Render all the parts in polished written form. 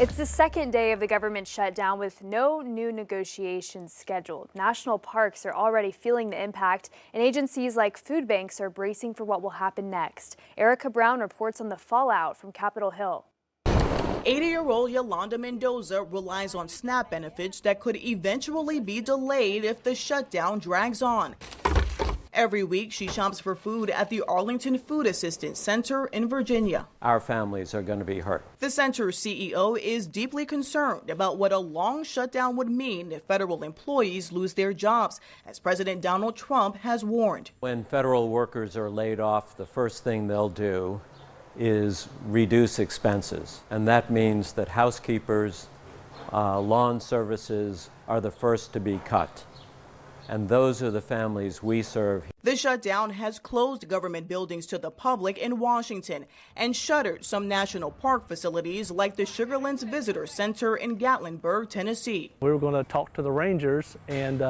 It's the second day of the government shutdown with no new negotiations scheduled. National parks are already feeling the impact, and agencies like food banks are bracing for what will happen next. Erica Brown reports on the fallout from Capitol Hill. 80-year-old Yolanda Mendoza relies on SNAP benefits that could eventually be delayed if the shutdown drags on. Every week, she shops for food at the Arlington Food Assistance Center in Virginia. Our families are going to be hurt. The center's CEO is deeply concerned about what a long shutdown would mean if federal employees lose their jobs, as President Donald Trump has warned. When federal workers are laid off, the first thing they'll do is reduce expenses. And that means that housekeepers, lawn services are the first to be cut. And those are the families we serve. The shutdown has closed government buildings to the public in Washington and shuttered some national park facilities like the Sugarlands Visitor Center in Gatlinburg, Tennessee. We were going to talk to the rangers and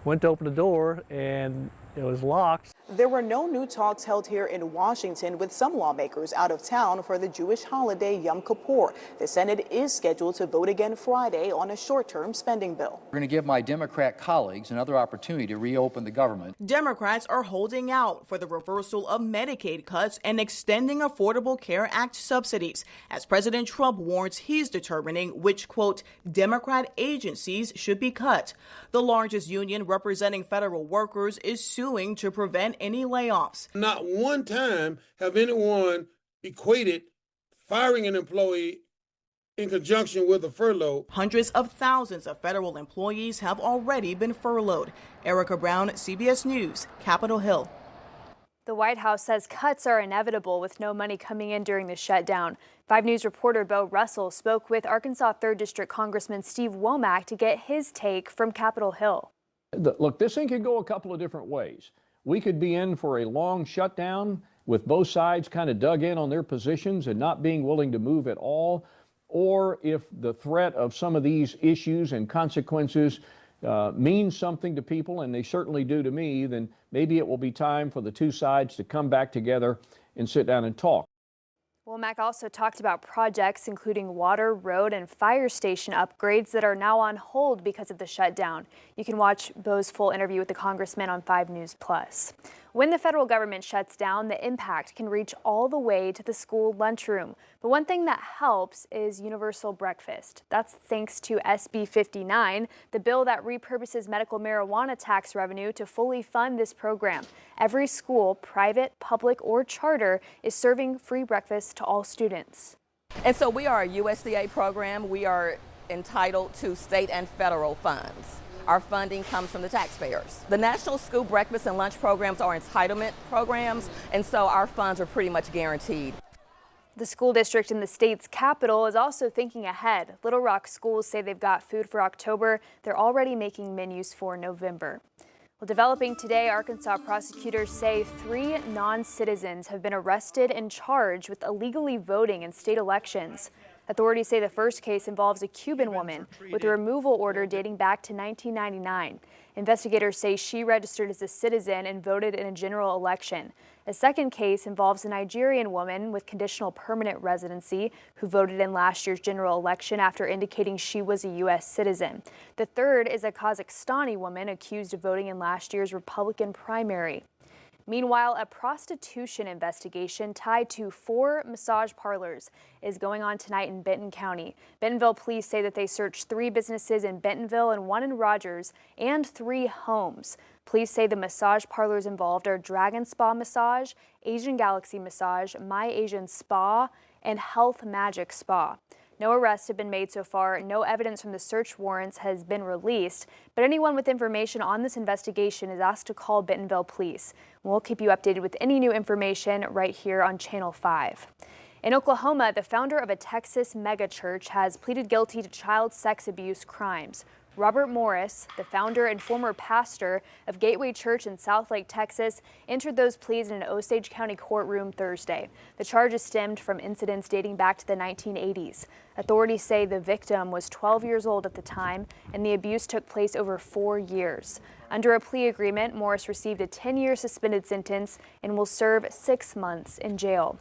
went to open the door and it was locked. There were no new talks held here in Washington, with some lawmakers out of town for the Jewish holiday Yom Kippur. The Senate is scheduled to vote again Friday on a short-term spending bill. We're going to give my Democrat colleagues another opportunity to reopen the government. Democrats are holding out for the reversal of Medicaid cuts and extending Affordable Care Act subsidies, as President Trump warns he's determining which, quote, Democrat agencies should be cut. The largest union representing federal workers is suing to prevent any layoffs. Not one time have anyone equated firing an employee in conjunction with a furlough. Hundreds of thousands of federal employees have already been furloughed. Erica Brown, CBS News, Capitol Hill. The White House says cuts are inevitable with no money coming in during the shutdown. 5 News reporter Bo Russell spoke with Arkansas 3rd District Congressman Steve Womack to get his take from Capitol Hill. Look, this thing could go a couple of different ways. We could be in for a long shutdown with both sides kind of dug in on their positions and not being willing to move at all. Or if the threat of some of these issues and consequences means something to people, and they certainly do to me, then maybe it will be time for the two sides to come back together and sit down and talk. Womack also talked about projects including water, road, and fire station upgrades that are now on hold because of the shutdown. You can watch Bo's full interview with the congressman on 5 News Plus. When the federal government shuts down, the impact can reach all the way to the school lunchroom. But one thing that helps is universal breakfast. That's thanks to SB 59, the bill that repurposes medical marijuana tax revenue to fully fund this program. Every school, private, public, or charter, is serving free breakfast to all students. And so we are a USDA program. We are entitled to state and federal funds. Our funding comes from the taxpayers. The National School Breakfast and Lunch programs are entitlement programs, and so our funds are pretty much guaranteed. The school district in the state's capital is also thinking ahead. Little Rock schools say they've got food for October. They're already making menus for November. Well, developing today, Arkansas prosecutors say 3 non-citizens have been arrested and charged with illegally voting in state elections. Authorities say the first case involves a Cuban woman with a removal order dating back to 1999. Investigators say she registered as a citizen and voted in a general election. A second case involves a Nigerian woman with conditional permanent residency who voted in last year's general election after indicating she was a U.S. citizen. The third is a Kazakhstani woman accused of voting in last year's Republican primary. Meanwhile, a prostitution investigation tied to 4 massage parlors is going on tonight in Benton County. Bentonville police say that they searched 3 businesses in Bentonville and 1 in Rogers and 3 homes. Police say the massage parlors involved are Dragon Spa Massage, Asian Galaxy Massage, My Asian Spa, and Health Magic Spa. No arrests have been made so far. No evidence from the search warrants has been released, but anyone with information on this investigation is asked to call Bentonville Police. We'll keep you updated with any new information right here on Channel 5. In Oklahoma, the founder of a Texas megachurch has pleaded guilty to child sex abuse crimes. Robert Morris, the founder and former pastor of Gateway Church in Southlake, Texas, entered those pleas in an Osage County courtroom Thursday. The charges stemmed from incidents dating back to the 1980s. Authorities say the victim was 12 years old at the time, and the abuse took place over 4 years. Under a plea agreement, Morris received a 10-year suspended sentence and will serve 6 months in jail.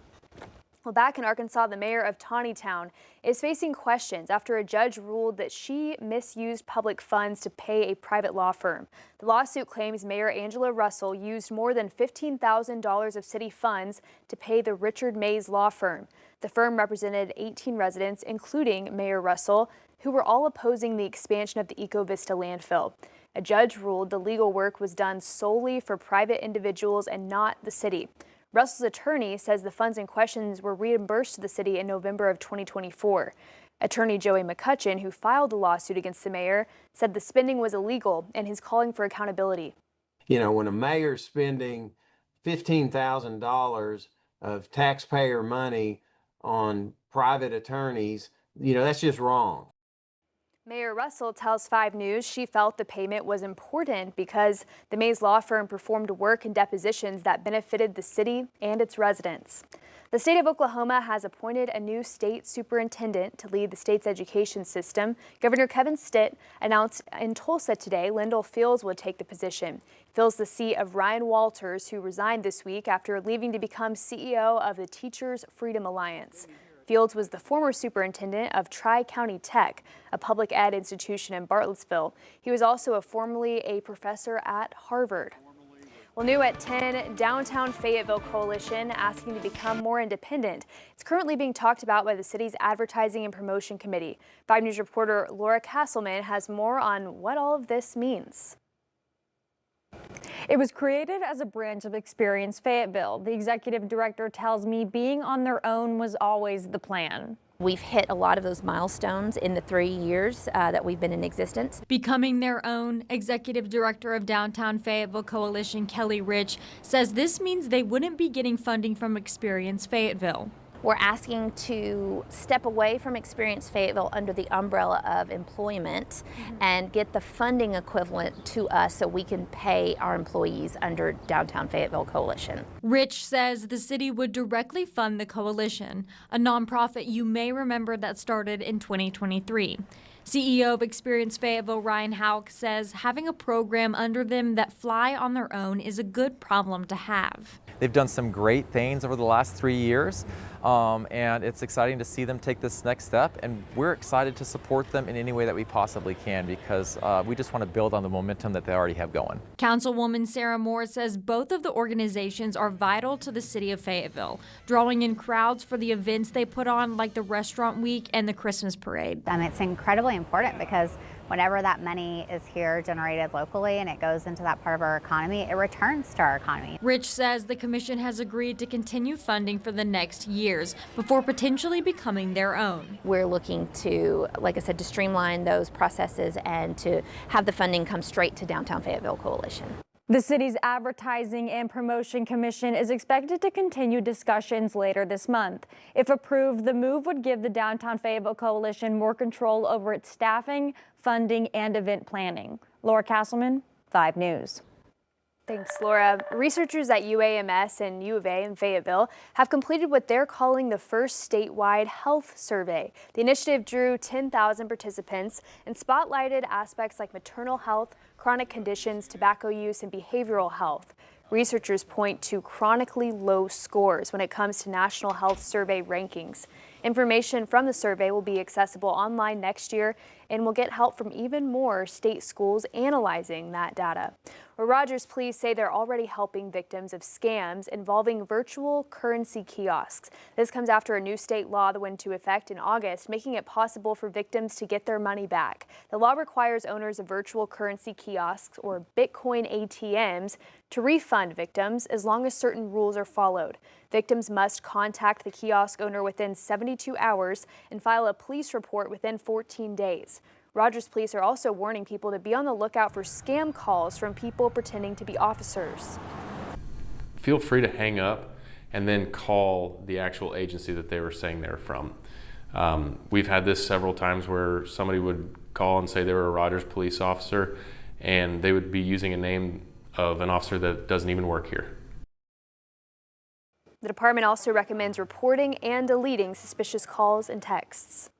Well, back in Arkansas, the mayor of Taneytown is facing questions after a judge ruled that she misused public funds to pay a private law firm. The lawsuit claims Mayor Angela Russell used more than $15,000 of city funds to pay the Richard Mays law firm. The firm represented 18 residents, including Mayor Russell, who were all opposing the expansion of the Eco Vista landfill. A judge ruled the legal work was done solely for private individuals and not the city. Russell's attorney says the funds in question were reimbursed to the city in November of 2024. Attorney Joey McCutcheon, who filed the lawsuit against the mayor, said the spending was illegal and is calling for accountability. You know, when a mayor's spending $15,000 of taxpayer money on private attorneys, you know, that's just wrong. Mayor Russell tells 5 News she felt the payment was important because the Mays law firm performed work and depositions that benefited the city and its residents. The state of Oklahoma has appointed a new state superintendent to lead the state's education system. Governor Kevin Stitt announced in Tulsa today Lyndall Fields would take the position. He fills the seat of Ryan Walters, who resigned this week after leaving to become CEO of the Teachers Freedom Alliance. Fields was the former superintendent of Tri-County Tech, a public ed institution in Bartlesville. He was also formerly a professor at Harvard. Well, new at 10, Downtown Fayetteville Coalition asking to become more independent. It's currently being talked about by the city's Advertising and Promotion Committee. 5 News reporter Laura Castleman has more on what all of this means. It was created as a branch of Experience Fayetteville. The executive director tells me being on their own was always the plan. We've hit a lot of those milestones in the 3 years that we've been in existence. Becoming their own, Executive Director of Downtown Fayetteville Coalition, Kelly Rich, says this means they wouldn't be getting funding from Experience Fayetteville. We're asking to step away from Experience Fayetteville under the umbrella of employment and get the funding equivalent to us so we can pay our employees under Downtown Fayetteville Coalition. Rich says the city would directly fund the coalition, a nonprofit you may remember that started in 2023. CEO of Experience Fayetteville, Ryan Houck, says having a program under them that fly on their own is a good problem to have. They've done some great things over the last 3 years, and it's exciting to see them take this next step, and we're excited to support them in any way that we possibly can because we just want to build on the momentum that they already have going. Councilwoman Sarah Moore says both of the organizations are vital to the city of Fayetteville, drawing in crowds for the events they put on like the Restaurant Week and the Christmas Parade. It's incredibly important because whenever that money is here generated locally and it goes into that part of our economy, it returns to our economy. Rich says the commission has agreed to continue funding for the next years before potentially becoming their own. We're looking to, like I said, to streamline those processes and to have the funding come straight to Downtown Fayetteville Coalition. The city's Advertising and Promotion Commission is expected to continue discussions later this month. If approved, the move would give the Downtown Fayetteville Coalition more control over its staffing, funding, and event planning. Laura Castleman, 5 News. Thanks, Laura. Researchers at UAMS and U of A in Fayetteville have completed what they're calling the first statewide health survey. The initiative drew 10,000 participants and spotlighted aspects like maternal health, chronic conditions, tobacco use, and behavioral health. Researchers point to chronically low scores when it comes to National Health Survey rankings. Information from the survey will be accessible online next year and will get help from even more state schools analyzing that data. Rogers Police say they're already helping victims of scams involving virtual currency kiosks. This comes after a new state law that went into effect in August, making it possible for victims to get their money back. The law requires owners of virtual currency kiosks or Bitcoin ATMs to refund victims as long as certain rules are followed. Victims must contact the kiosk owner within 72 hours and file a police report within 14 days. Rogers Police are also warning people to be on the lookout for scam calls from people pretending to be officers. Feel free to hang up and then call the actual agency that they were saying they were from. We've had this several times where somebody would call and say they were a Rogers police officer and they would be using a name of an officer that doesn't even work here. The department also recommends reporting and deleting suspicious calls and texts.